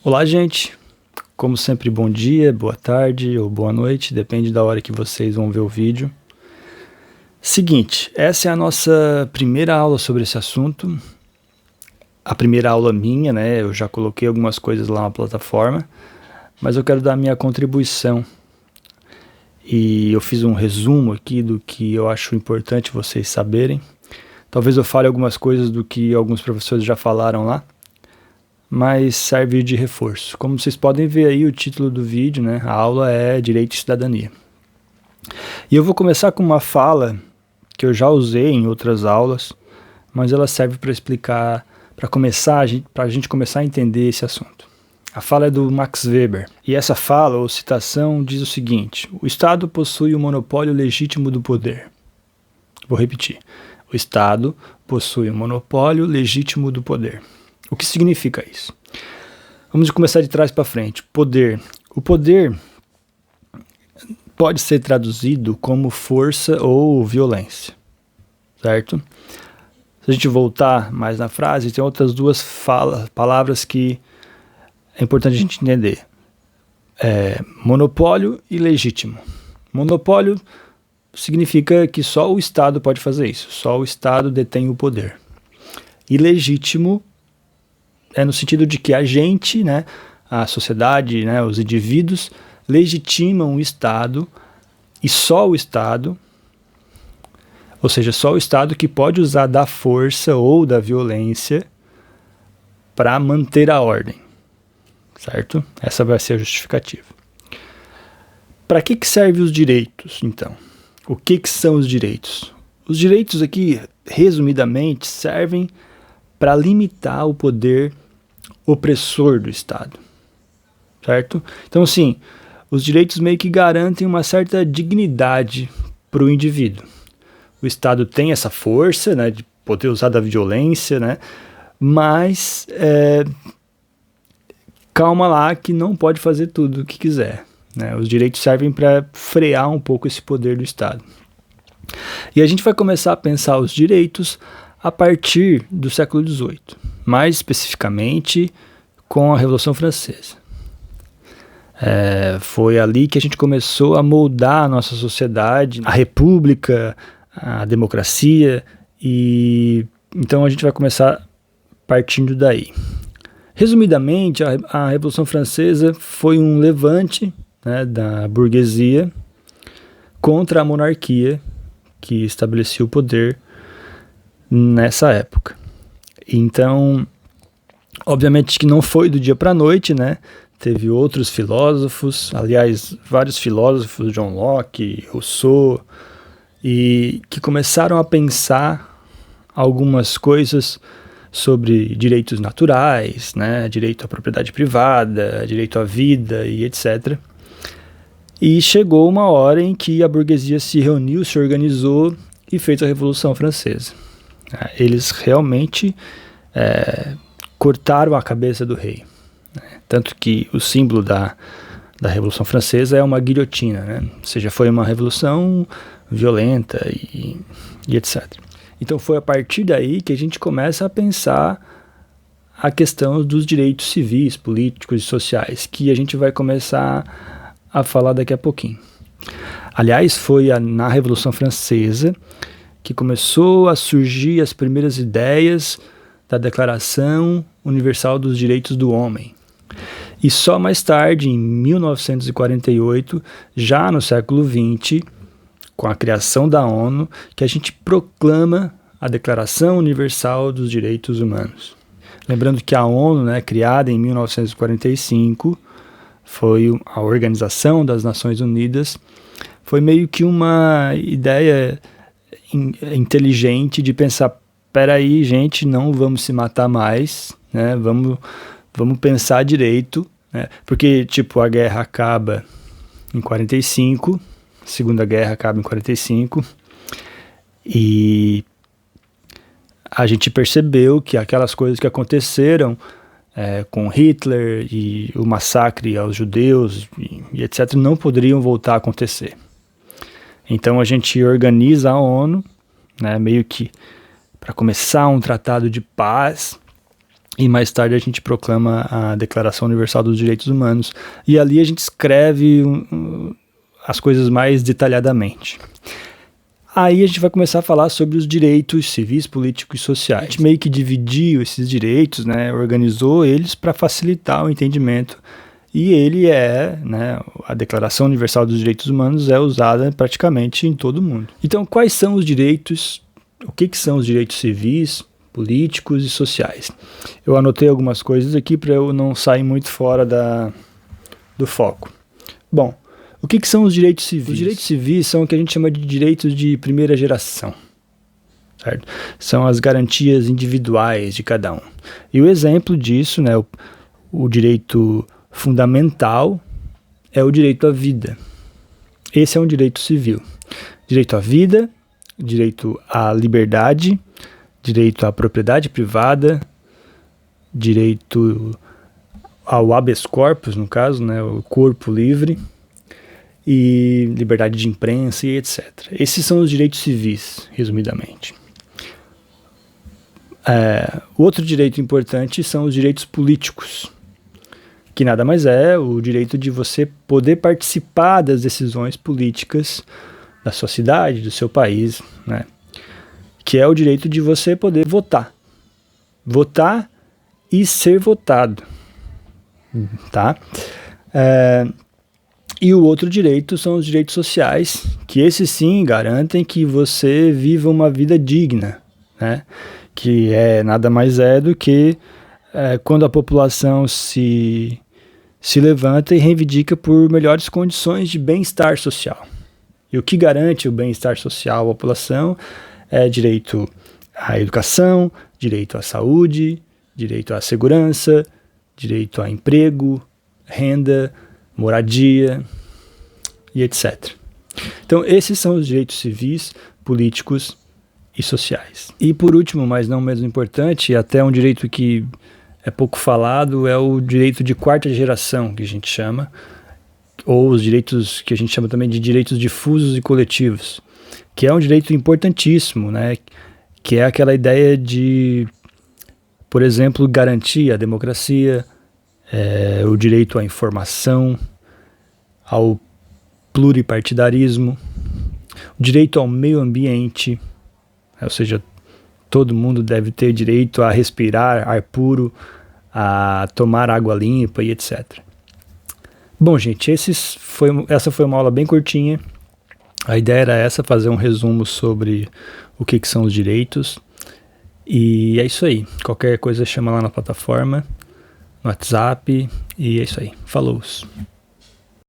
Olá, gente. Como sempre, bom dia, boa tarde ou boa noite, depende da hora que vocês vão ver o vídeo. Seguinte, essa é a nossa primeira aula sobre esse assunto. A primeira aula minha, né? Eu já coloquei algumas coisas lá na plataforma, mas eu quero dar a minha contribuição. E eu fiz um resumo aqui do que eu acho importante vocês saberem. Talvez eu fale algumas coisas do que alguns professores já falaram lá, mas serve de reforço. Como vocês podem ver aí, o título do vídeo, né? A aula é Direito e Cidadania. E eu vou começar com uma fala que eu já usei em outras aulas, mas ela serve para explicar, para a gente começar a entender esse assunto. A fala é do Max Weber, e essa fala ou citação diz o seguinte: o Estado possui o monopólio legítimo do poder. Vou repetir. O Estado possui o monopólio legítimo do poder. O que significa isso? Vamos começar de trás para frente. Poder. O poder pode ser traduzido como força ou violência, certo? Se a gente voltar mais na frase, tem outras duas palavras que é importante a gente entender. Monopólio e legítimo. Monopólio significa que só o Estado pode fazer isso, só o Estado detém o poder. E legítimo é no sentido de que a gente, né, a sociedade, né, os indivíduos, legitimam o Estado e só o Estado, ou seja, só o Estado que pode usar da força ou da violência para manter a ordem, certo? Essa vai ser a justificativa. Para que servem os direitos, então? O que são os direitos? Os direitos aqui, resumidamente, servem para limitar o poder opressor do Estado, certo? Então, assim, os direitos meio que garantem uma certa dignidade para o indivíduo. O Estado tem essa força, né, de poder usar da violência, né, mas calma lá que não pode fazer tudo o que quiser, né? Os direitos servem para frear um pouco esse poder do Estado. E a gente vai começar a pensar os direitos a partir do século XVIII, mais especificamente com a Revolução Francesa. Foi ali que a gente começou a moldar a nossa sociedade, a república, a democracia, e então a gente vai começar partindo daí. Resumidamente, a Revolução Francesa foi um levante, né, da burguesia contra a monarquia que estabelecia o poder nessa época. Então, obviamente que não foi do dia para a noite, né? Teve outros filósofos, aliás, vários filósofos, John Locke, Rousseau, e que começaram a pensar algumas coisas sobre direitos naturais, né? Direito à propriedade privada, direito à vida e etc. E chegou uma hora em que a burguesia se reuniu, se organizou e fez a Revolução Francesa. Eles realmente cortaram a cabeça do rei. Tanto que o símbolo da Revolução Francesa é uma guilhotina, né? Ou seja, foi uma revolução violenta e etc. Então foi a partir daí que a gente começa a pensar a questão dos direitos civis, políticos e sociais, que a gente vai começar a falar daqui a pouquinho. Aliás, foi na Revolução Francesa que começou a surgir as primeiras ideias da Declaração Universal dos Direitos do Homem. E só mais tarde, em 1948, já no século XX, com a criação da ONU, que a gente proclama a Declaração Universal dos Direitos Humanos. Lembrando que a ONU, né, criada em 1945, foi a Organização das Nações Unidas, foi meio que uma ideia inteligente de pensar, peraí, gente, não vamos se matar mais, né? Vamos pensar direito, né? Porque, tipo, a guerra acaba em 45, a Segunda Guerra acaba em 45, e a gente percebeu que aquelas coisas que aconteceram com Hitler e o massacre aos judeus e etc. não poderiam voltar a acontecer. Então a gente organiza a ONU, né, meio que para começar um tratado de paz e mais tarde a gente proclama a Declaração Universal dos Direitos Humanos, e ali a gente escreve as coisas mais detalhadamente. Aí a gente vai começar a falar sobre os direitos civis, políticos e sociais. A gente meio que dividiu esses direitos, né, organizou eles para facilitar o entendimento. E ele né, a Declaração Universal dos Direitos Humanos é usada praticamente em todo o mundo. Então, quais são os direitos, o que são os direitos civis, políticos e sociais? Eu anotei algumas coisas aqui para eu não sair muito fora do foco. Bom, o que são os direitos civis? Os direitos civis são o que a gente chama de direitos de primeira geração, certo? São as garantias individuais de cada um. E o exemplo disso, né, o direito fundamental é o direito à vida. Esse é um direito civil. Direito à vida, direito à liberdade, direito à propriedade privada, direito ao habeas corpus, no caso, né, o corpo livre, e liberdade de imprensa e etc. Esses são os direitos civis, resumidamente. O outro direito importante são os direitos políticos, que nada mais é o direito de você poder participar das decisões políticas da sua cidade, do seu país, né? Que é o direito de você poder votar. Votar e ser votado, tá? E o outro direito são os direitos sociais, que esses sim garantem que você viva uma vida digna, né? Que nada mais do que quando a população se levanta e reivindica por melhores condições de bem-estar social. E o que garante o bem-estar social à população é direito à educação, direito à saúde, direito à segurança, direito a emprego, renda, moradia e etc. Então, esses são os direitos civis, políticos e sociais. E por último, mas não menos importante, até um direito que é pouco falado, é o direito de quarta geração, que a gente chama, ou os direitos que a gente chama também de direitos difusos e coletivos, que é um direito importantíssimo, né? Que é aquela ideia de, por exemplo, garantir a democracia, o direito à informação, ao pluripartidarismo, o direito ao meio ambiente, ou seja, todo mundo deve ter direito a respirar ar puro, a tomar água limpa e etc. Bom, gente, essa foi uma aula bem curtinha. A ideia era essa, fazer um resumo sobre o que são os direitos. E é isso aí. Qualquer coisa chama lá na plataforma, no WhatsApp, e é isso aí. Falou!